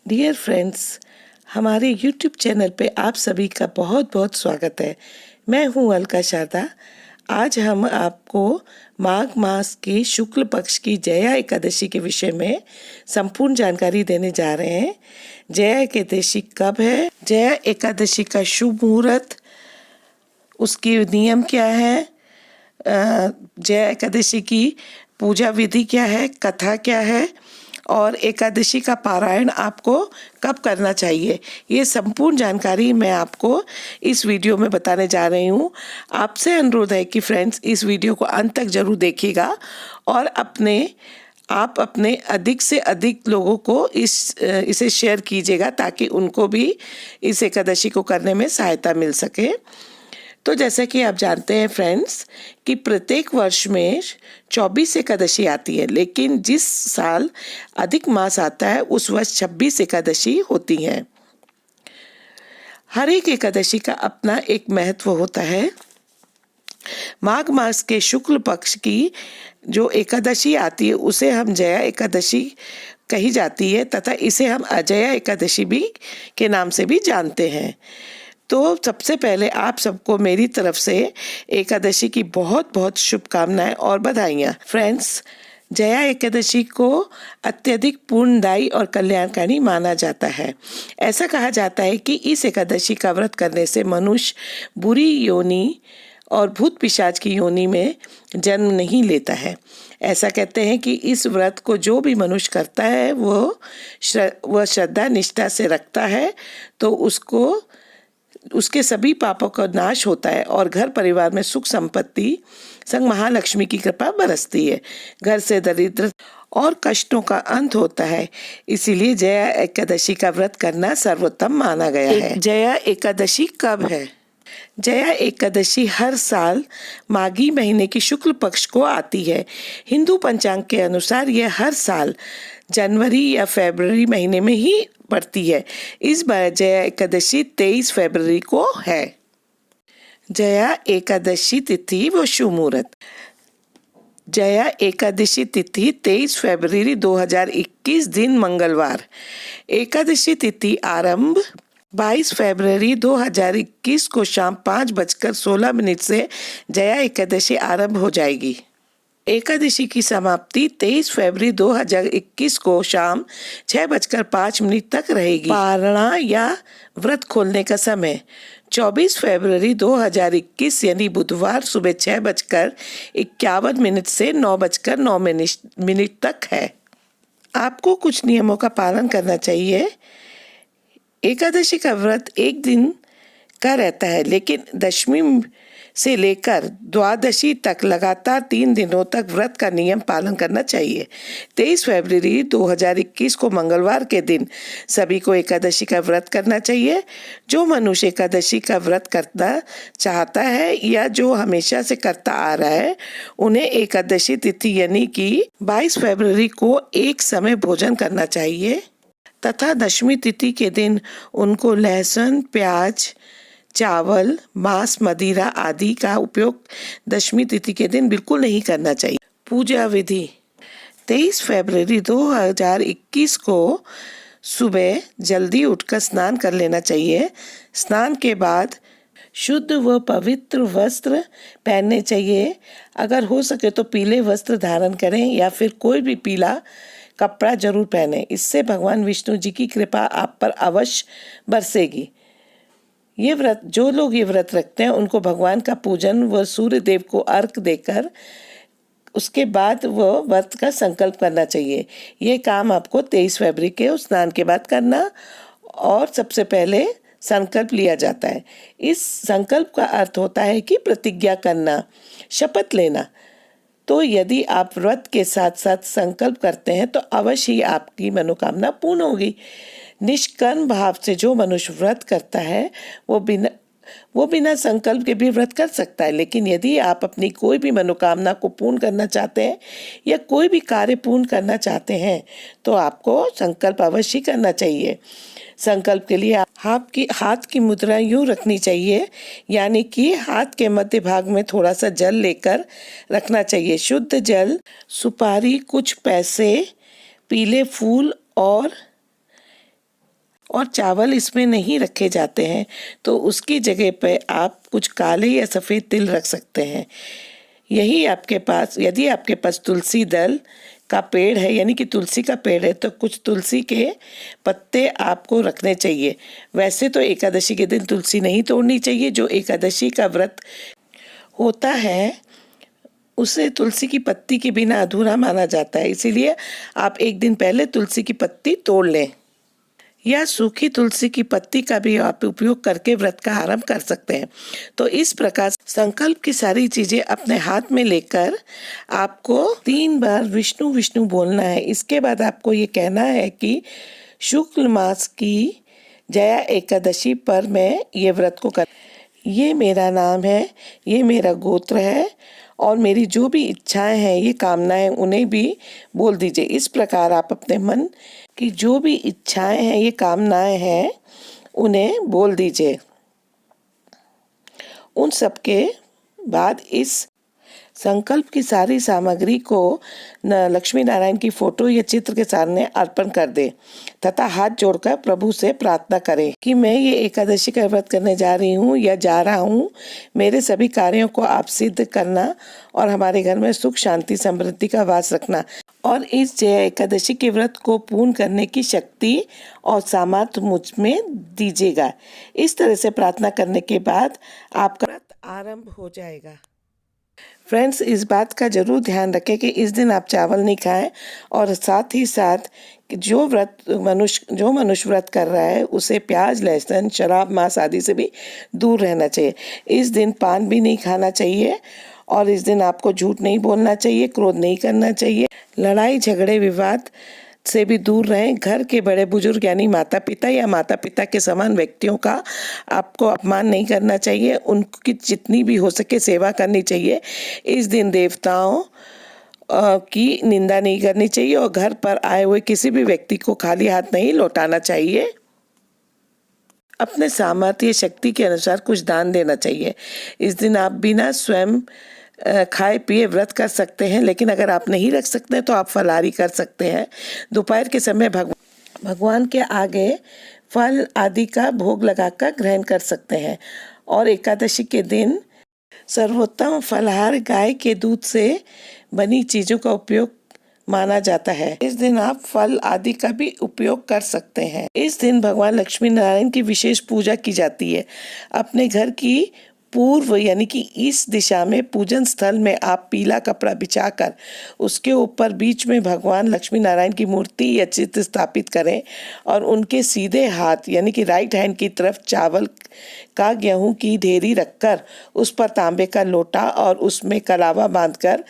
Dear friends, हमारे YouTube channel पे आप सभी का बहुत बहुत स्वागत है। मैं हूँ अलका शारदा। आज हम आपको माघ मास के शुक्ल पक्ष की जया एकादशी के विषय में संपूर्ण जानकारी देने जा रहे हैं। जया एकादशी कब है, जया एकादशी का शुभ मुहूर्त, उसकी नियम क्या है, जया एकादशी की पूजा विधि क्या है, कथा क्या है और एकादशी का पारायण आपको कब करना चाहिए, ये संपूर्ण जानकारी मैं आपको इस वीडियो में बताने जा रही हूँ। आपसे अनुरोध है कि फ्रेंड्स इस वीडियो को अंत तक जरूर देखिएगा और आप अपने अधिक से अधिक लोगों को इसे शेयर कीजिएगा ताकि उनको भी इस एकादशी को करने में सहायता मिल सके। तो जैसा कि आप जानते हैं फ्रेंड्स कि प्रत्येक वर्ष में 24 एकादशी आती है, लेकिन जिस साल अधिक मास आता है उस वर्ष 26 एकादशी होती हैं। हर एक एकादशी का अपना एक महत्व होता है। माघ मास के शुक्ल पक्ष की जो एकादशी आती है उसे हम जया एकादशी कही जाती है तथा इसे हम अजया एकादशी भी के नाम से भी जानते हैं। तो सबसे पहले आप सबको मेरी तरफ से एकादशी की बहुत बहुत शुभकामनाएं और बधाइयाँ। फ्रेंड्स, जया एकादशी को अत्यधिक पुण्यदायी और कल्याणकारी माना जाता है। ऐसा कहा जाता है कि इस एकादशी का व्रत करने से मनुष्य बुरी योनि और भूत पिशाच की योनि में जन्म नहीं लेता है। ऐसा कहते हैं कि इस व्रत को जो भी मनुष्य करता है वह श्रद्धा निष्ठा से रखता है तो उसके सभी पापों का नाश होता है और घर परिवार में सुख संपत्ति संग महालक्ष्मी की कृपा बरसती है। घर से दरिद्र और कष्टों का अंत होता है। इसीलिए जया एकादशी का व्रत करना सर्वोत्तम माना गया है। जया एकादशी कब है? जया एकादशी हर साल माघी महीने की शुक्ल पक्ष को आती है। हिंदू पंचांग के अनुसार यह हर साल जनवरी या फरवरी महीने में ही पड़ती है। इस बार जया एकादशी 23 फरवरी को है। जया एकादशी तिथि व शुभ मुहूर्त। जया एकादशी तिथि 23 फरवरी 2021 दिन मंगलवार। एकादशी तिथि आरंभ 22 फरवरी 2021 को शाम 5:16 से जया एकादशी आरंभ हो जाएगी। एकादशी की समाप्ति 23 फरवरी 2021 को शाम 6:05 तक रहेगी। पारणा या व्रत खोलने का समय 24 फरवरी 2021 यानी बुधवार सुबह 6:51 से 9:09 तक है। आपको कुछ नियमों का पालन करना चाहिए। एकादशी का व्रत एक दिन का रहता है, लेकिन दशमी से लेकर द्वादशी तक लगातार 3 दिनों तक व्रत का नियम पालन करना चाहिए। 23 फरवरी 2021 को मंगलवार के दिन सभी को एकादशी का व्रत करना चाहिए। जो मनुष्य एकादशी का व्रत करना चाहता है या जो हमेशा से करता आ रहा है उन्हें एकादशी तिथि यानी कि 22 फरवरी को एक समय भोजन करना चाहिए तथा दशमी तिथि के दिन उनको लहसुन, प्याज, चावल, मांस, मदिरा आदि का उपयोग दशमी तिथि के दिन बिल्कुल नहीं करना चाहिए। पूजा विधि 23 फरवरी 2021 को सुबह जल्दी उठकर स्नान कर लेना चाहिए। स्नान के बाद शुद्ध व पवित्र वस्त्र पहनने चाहिए। अगर हो सके तो पीले वस्त्र धारण करें या फिर कोई भी पीला कपड़ा जरूर पहने। इससे भगवान विष्णु जी की कृपा आप पर अवश्य बरसेगी। जो लोग ये व्रत रखते हैं उनको भगवान का पूजन व सूर्य देव को अर्घ देकर उसके बाद वो व्रत का संकल्प करना चाहिए। ये काम आपको 23 फरवरी के स्नान के बाद करना और सबसे पहले संकल्प लिया जाता है। इस संकल्प का अर्थ होता है कि प्रतिज्ञा करना, शपथ लेना। तो यदि आप व्रत के साथ साथ संकल्प करते हैं तो अवश्य ही आपकी मनोकामना पूर्ण होगी। निष्कर्म भाव से जो मनुष्य व्रत करता है वो बिना संकल्प के भी व्रत कर सकता है। लेकिन यदि आप अपनी कोई भी मनोकामना को पूर्ण करना चाहते हैं या कोई भी कार्य पूर्ण करना चाहते हैं तो आपको संकल्प अवश्य करना चाहिए। संकल्प के लिए आपकी हाथ की मुद्रा यूं रखनी चाहिए, यानी कि हाथ के मध्य भाग में थोड़ा सा जल लेकर रखना चाहिए। शुद्ध जल, सुपारी, कुछ पैसे, पीले फूल और और चावल इसमें नहीं रखे जाते हैं, तो उसकी जगह पे आप कुछ काले या सफ़ेद तिल रख सकते हैं। यही आपके पास, यदि आपके पास तुलसी दल का पेड़ है, यानी कि तुलसी का पेड़ है, तो कुछ तुलसी के पत्ते आपको रखने चाहिए। वैसे तो एकादशी के दिन तुलसी नहीं तोड़नी चाहिए। जो एकादशी का व्रत होता है उसे तुलसी की पत्ती के बिना अधूरा माना जाता है, इसीलिए आप एक दिन पहले तुलसी की पत्ती तोड़ लें। या सूखी तुलसी की पत्ती का भी आप उपयोग करके व्रत का आरंभ कर सकते हैं। तो इस प्रकार संकल्प की सारी चीजें अपने हाथ में लेकर आपको 3 बार विष्णु विष्णु बोलना है। इसके बाद आपको ये कहना है कि शुक्ल मास की जया एकादशी पर मैं ये व्रत को कर, ये मेरा नाम है, ये मेरा गोत्र है और मेरी जो भी इच्छाएं हैं, ये कामनाएं, उन्हें भी बोल दीजिए। इस प्रकार आप अपने मन की जो भी इच्छाएं हैं, ये कामनाएं हैं, उन्हें बोल दीजिए। उन सब के बाद इस संकल्प की सारी सामग्री को लक्ष्मी नारायण की फोटो या चित्र के सामने अर्पण कर दे तथा हाथ जोड़कर प्रभु से प्रार्थना करें कि मैं ये एकादशी का व्रत करने जा रही हूँ या जा रहा हूँ। मेरे सभी कार्यों को आप सिद्ध करना और हमारे घर में सुख शांति समृद्धि का वास रखना और इस जय एकादशी के व्रत को पूर्ण करने की शक्ति और सामर्थ्य मुझ में दीजिएगा। इस तरह से प्रार्थना करने के बाद आपका व्रत आरंभ हो जाएगा। फ्रेंड्स, इस बात का जरूर ध्यान रखें कि इस दिन आप चावल नहीं खाएं और साथ ही साथ जो मनुष्य व्रत कर रहा है उसे प्याज, लहसुन, शराब, मांस आदि से भी दूर रहना चाहिए। इस दिन पान भी नहीं खाना चाहिए और इस दिन आपको झूठ नहीं बोलना चाहिए, क्रोध नहीं करना चाहिए, लड़ाई झगड़े विवाद से भी दूर रहें। घर के बड़े बुजुर्ग यानी माता पिता या माता पिता के समान व्यक्तियों का आपको अपमान नहीं करना चाहिए। उनकी जितनी भी हो सके सेवा करनी चाहिए। इस दिन देवताओं की निंदा नहीं करनी चाहिए और घर पर आए हुए किसी भी व्यक्ति को खाली हाथ नहीं लौटाना चाहिए। अपने सामर्थ्य शक्ति के अनुसार कुछ दान देना चाहिए। इस दिन आप बिना स्वयं खाए पिए व्रत कर सकते हैं, लेकिन अगर आप नहीं रख सकते तो आप फलाहारी कर सकते हैं। दोपहर के समय भगवान के आगे फल आदि का भोग लगाकर ग्रहण कर सकते हैं और एकादशी के दिन सर्वोत्तम फलाहार गाय के दूध से बनी चीज़ों का उपयोग माना जाता है। इस दिन आप फल आदि का भी उपयोग कर सकते हैं। इस दिन भगवान लक्ष्मी नारायण की विशेष पूजा की जाती है। अपने घर की पूर्व यानी कि इस दिशा में पूजन स्थल में आप पीला कपड़ा बिछाकर उसके ऊपर बीच में भगवान लक्ष्मी नारायण की मूर्ति या चित्र स्थापित करें और उनके सीधे हाथ यानी कि राइट हैंड की तरफ चावल का गेहूं की ढेरी रखकर उस पर तांबे का लोटा और उसमें कलावा बांधकर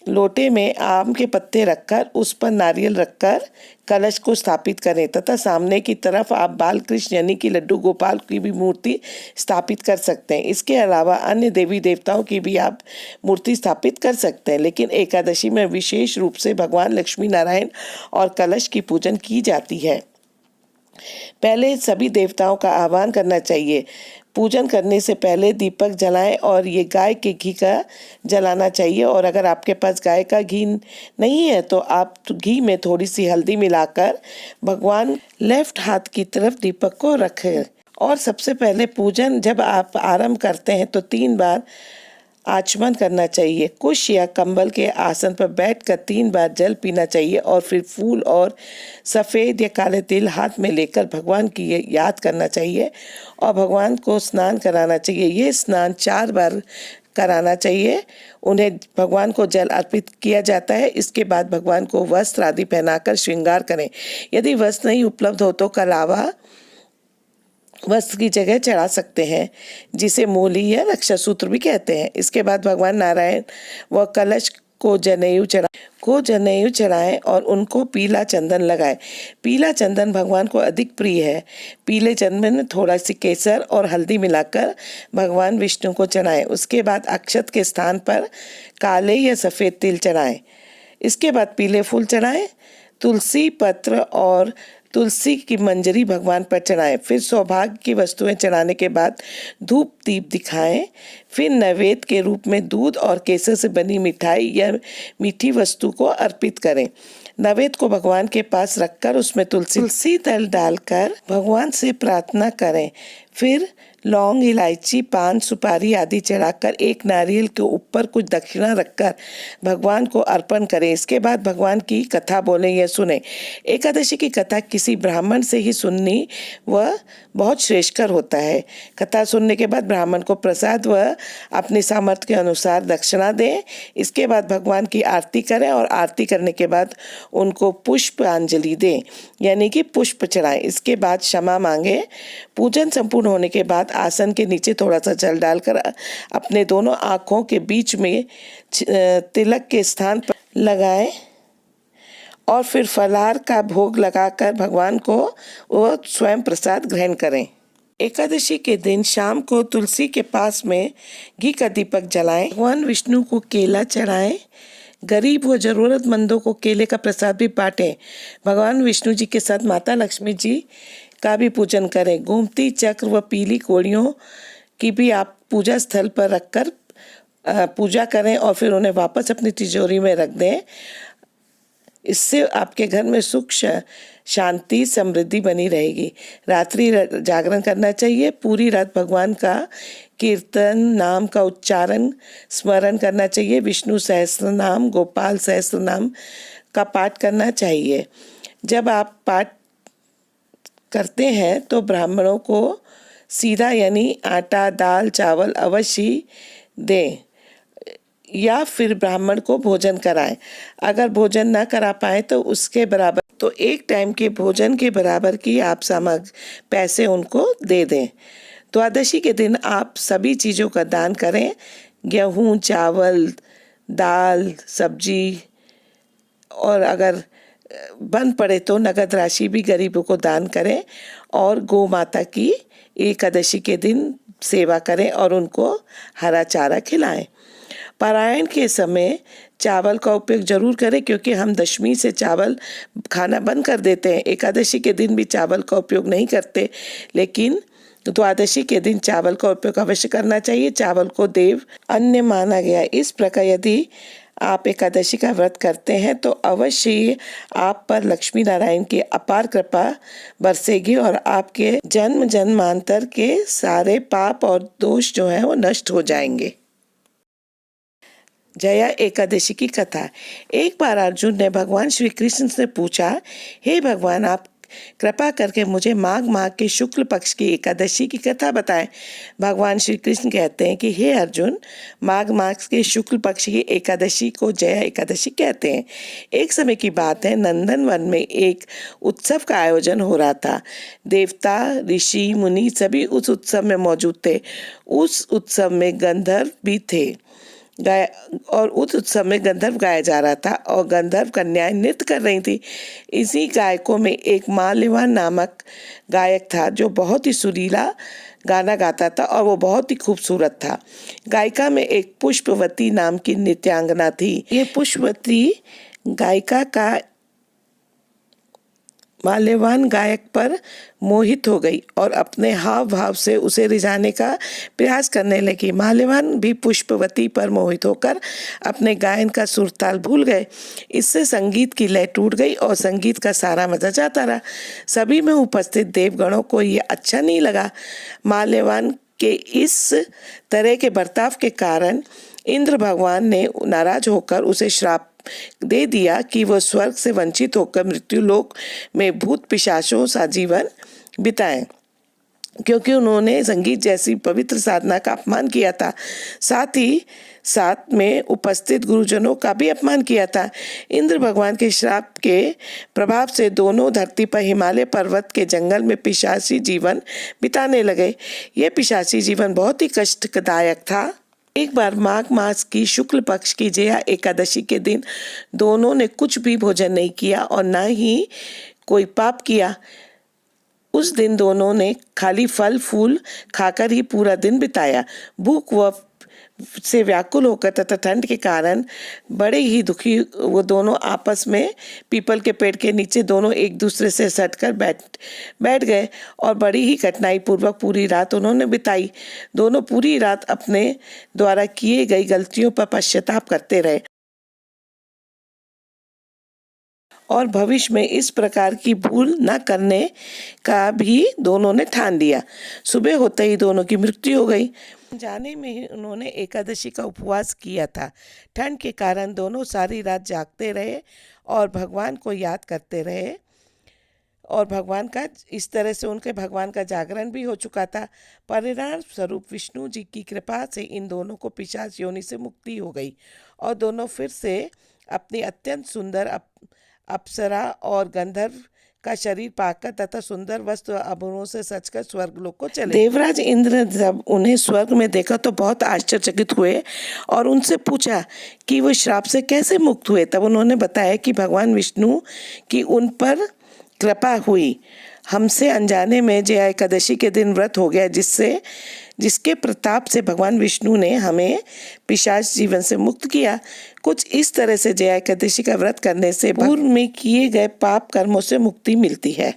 लोटे में आम के पत्ते रखकर उस पर नारियल रखकर कलश को स्थापित करें तथा सामने की तरफ आप बाल कृष्ण यानी कि लड्डू गोपाल की भी मूर्ति स्थापित कर सकते हैं। इसके अलावा अन्य देवी देवताओं की भी आप मूर्ति स्थापित कर सकते हैं, लेकिन एकादशी में विशेष रूप से भगवान लक्ष्मी नारायण और कलश की पूजन की जाती है। पहले सभी देवताओं का आह्वान करना चाहिए। पूजन करने से पहले दीपक जलाएं और ये गाय के घी का जलाना चाहिए और अगर आपके पास गाय का घी नहीं है तो आप घी में थोड़ी सी हल्दी मिलाकर भगवान लेफ्ट हाथ की तरफ दीपक को रखें। और सबसे पहले पूजन जब आप आरंभ करते हैं तो 3 बार आचमन करना चाहिए। कुश या कंबल के आसन पर बैठकर 3 बार जल पीना चाहिए और फिर फूल और सफ़ेद या काले तिल हाथ में लेकर भगवान की याद करना चाहिए और भगवान को स्नान कराना चाहिए। ये स्नान 4 बार कराना चाहिए। उन्हें भगवान को जल अर्पित किया जाता है। इसके बाद भगवान को वस्त्र आदि पहनाकर श्रृंगार करें। यदि वस्त्र नहीं उपलब्ध हो तो कलावा वस्त्र की जगह चढ़ा सकते हैं, जिसे मूली या रक्षा सूत्र भी कहते हैं। इसके बाद भगवान नारायण व कलश को जनेऊ चढ़ाएं और उनको पीला चंदन लगाएं। पीला चंदन भगवान को अधिक प्रिय है। पीले चंदन में थोड़ा सी केसर और हल्दी मिलाकर भगवान विष्णु को चढ़ाएं। उसके बाद अक्षत के स्थान पर काले या सफ़ेद तिल चढ़ाएं। इसके बाद पीले फूल चढ़ाएं। तुलसी पत्र और तुलसी की मंजरी भगवान पर चढ़ाएं। फिर सौभाग्य की वस्तुएं चढ़ाने के बाद धूप दीप दिखाएं। फिर नैवेद्य के रूप में दूध और केसर से बनी मिठाई या मीठी वस्तु को अर्पित करें। नैवेद्य को भगवान के पास रखकर उसमें तुलसी दल डालकर भगवान से प्रार्थना करें। फिर लौंग, इलायची, पान, सुपारी आदि चढ़ाकर एक नारियल के ऊपर कुछ दक्षिणा रखकर भगवान को अर्पण करें। इसके बाद भगवान की कथा बोलें या सुने। एकादशी की कथा किसी ब्राह्मण से ही सुननी वह बहुत श्रेष्ठकर होता है। कथा सुनने के बाद ब्राह्मण को प्रसाद व अपनी सामर्थ्य के अनुसार दक्षिणा दें। इसके बाद भगवान की आरती करें और आरती करने के बाद उनको पुष्पांजलि दें, यानी कि पुष्प चढ़ाएं। इसके बाद क्षमा मांगे। पूजन संपूर्ण होने के बाद आसन के नीचे थोड़ा सा जल डालकर अपने दोनों आँखों के बीच में तिलक के स्थान पर लगाएं और फिर फलाहार का भोग लगाकर भगवान को वो स्वयं प्रसाद ग्रहण करें। एकादशी के दिन शाम को तुलसी के पास में घी का दीपक जलाएं। भगवान विष्णु को केला चढ़ाएं। गरीब व जरूरतमंदों को केले का प्रसाद भी बांटें। भगवान विष्णु जी के साथ माता लक्ष्मी जी का भी पूजन करें। गोमती चक्र व पीली कोड़ियों की भी आप पूजा स्थल पर रखकर पूजा करें और फिर उन्हें वापस अपनी तिजोरी में रख दें। इससे आपके घर में सुख, शांति, समृद्धि बनी रहेगी। रात्रि जागरण करना चाहिए। पूरी रात भगवान का कीर्तन, नाम का उच्चारण, स्मरण करना चाहिए। विष्णु सहस्त्र नाम, गोपाल सहस्त्र नाम का पाठ करना चाहिए। जब आप पाठ करते हैं तो ब्राह्मणों को सीधा यानी आटा, दाल, चावल अवश्य दें या फिर ब्राह्मण को भोजन कराएं। अगर भोजन न करा पाए तो उसके बराबर, तो एक टाइम के भोजन के बराबर की आप पैसे उनको दे दें। द्वादशी के दिन आप सभी चीज़ों का दान करें। गेहूँ, चावल, दाल, सब्जी, और अगर बन पड़े तो नगद राशि भी गरीबों को दान करें और गौ माता की एकादशी के दिन सेवा करें और उनको हरा चारा खिलाएं। पारायण के समय चावल का उपयोग जरूर करें, क्योंकि हम दशमी से चावल खाना बंद कर देते हैं। एकादशी के दिन भी चावल का उपयोग नहीं करते, लेकिन द्वादशी के दिन चावल का उपयोग अवश्य करना चाहिए। चावल को देव अन्न माना गया। इस प्रकार यदि आप एकादशी का व्रत करते हैं तो अवश्य ही आप पर लक्ष्मी नारायण की अपार कृपा बरसेगी और आपके जन्म जन्मांतर के सारे पाप और दोष जो हैं वो नष्ट हो जाएंगे। जया एकादशी की कथा। एक बार अर्जुन ने भगवान श्री कृष्ण से पूछा, हे भगवान, आप कृपा करके मुझे माघ माह के शुक्ल पक्ष की एकादशी की कथा बताएं। भगवान श्री कृष्ण कहते हैं कि हे अर्जुन, माघ माह के शुक्ल पक्ष की एकादशी को जया एकादशी कहते हैं। एक समय की बात है, नंदन वन में एक उत्सव का आयोजन हो रहा था। देवता, ऋषि, मुनि सभी उस उत्सव में मौजूद थे। उस उत्सव में गंधर्व भी थे और उस उत्सव में गंधर्व गाया जा रहा था और गंधर्व कन्याएं नृत्य कर रही थी। इसी गायकों में एक माल्यवान नामक गायक था जो बहुत ही सुरीला गाना गाता था और वो बहुत ही खूबसूरत था। गायिका में एक पुष्पवती नाम की नृत्यांगना थी। ये पुष्पवती गायिका का माल्यवान गायक पर मोहित हो गई और अपने हाव भाव से उसे रिझाने का प्रयास करने लगी। माल्यवान भी पुष्पवती पर मोहित होकर अपने गायन का सुरताल भूल गए। इससे संगीत की लय टूट गई और संगीत का सारा मजा जाता रहा। सभी में उपस्थित देवगणों को ये अच्छा नहीं लगा। माल्यवान के इस तरह के बर्ताव के कारण इंद्र भगवान ने नाराज होकर उसे श्राप दे दिया कि वह स्वर्ग से वंचित होकर मृत्यु लोक में भूत पिशाचों सा जीवन बिताएं, क्योंकि उन्होंने संगीत जैसी पवित्र साधना का अपमान किया था। साथ ही साथ में उपस्थित गुरुजनों का भी अपमान किया था। इंद्र भगवान के श्राप के प्रभाव से दोनों धरती पर हिमालय पर्वत के जंगल में पिशाची जीवन बिताने लगे। यह पिशाची जीवन बहुत ही कष्टदायक था। एक बार माघ मास की शुक्ल पक्ष की जया एकादशी के दिन दोनों ने कुछ भी भोजन नहीं किया और न ही कोई पाप किया। उस दिन दोनों ने खाली फल फूल खाकर ही पूरा दिन बिताया। भूख व से व्याकुल होकर तथा ठंड के कारण बड़े ही दुखी वो दोनों आपस में पीपल के पेड़ के नीचे दोनों एक दूसरे से सटकर बैठ गए और बड़ी ही कठिनाई पूर्वक पूरी रात उन्होंने बिताई। दोनों पूरी रात अपने द्वारा किए गई गलतियों पर पश्चाताप करते रहे और भविष्य में इस प्रकार की भूल न करने का भी दोनों ने ठान लिया। सुबह होते ही दोनों की मृत्यु हो गई। जाने में ही उन्होंने एकादशी का उपवास किया था। ठंड के कारण दोनों सारी रात जागते रहे और भगवान को याद करते रहे और भगवान का इस तरह से उनके भगवान का जागरण भी हो चुका था। परिणाम स्वरूप विष्णु जी की कृपा से इन दोनों को पिशाच योनि से मुक्ति हो गई और दोनों फिर से अपनी अत्यंत सुंदर अप्सरा और गंधर्व का शरीर पाकर तथा सुंदर वस्त्र आभूषणों से सजकर स्वर्गलोक को चले। देवराज इंद्र जब उन्हें स्वर्ग में देखा तो बहुत आश्चर्यचकित हुए और उनसे पूछा कि वो श्राप से कैसे मुक्त हुए। तब उन्होंने बताया कि भगवान विष्णु की उन पर कृपा हुई। हमसे अनजाने में जया एकादशी के दिन व्रत हो गया, जिसके प्रताप से भगवान विष्णु ने हमें पिशाच जीवन से मुक्त किया। कुछ इस तरह से जया एकादशी का व्रत करने से पूर्व में किए गए पाप कर्मों से मुक्ति मिलती है।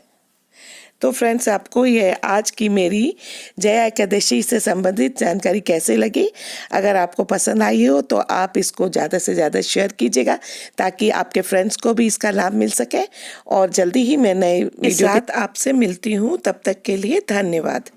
तो फ्रेंड्स, आपको यह आज की मेरी जया एकादशी से संबंधित जानकारी कैसे लगी? अगर आपको पसंद आई हो तो आप इसको ज़्यादा से ज़्यादा शेयर कीजिएगा ताकि आपके फ्रेंड्स को भी इसका लाभ मिल सके। और जल्दी ही मैं नए वीडियो के साथ आपसे मिलती हूँ। तब तक के लिए धन्यवाद।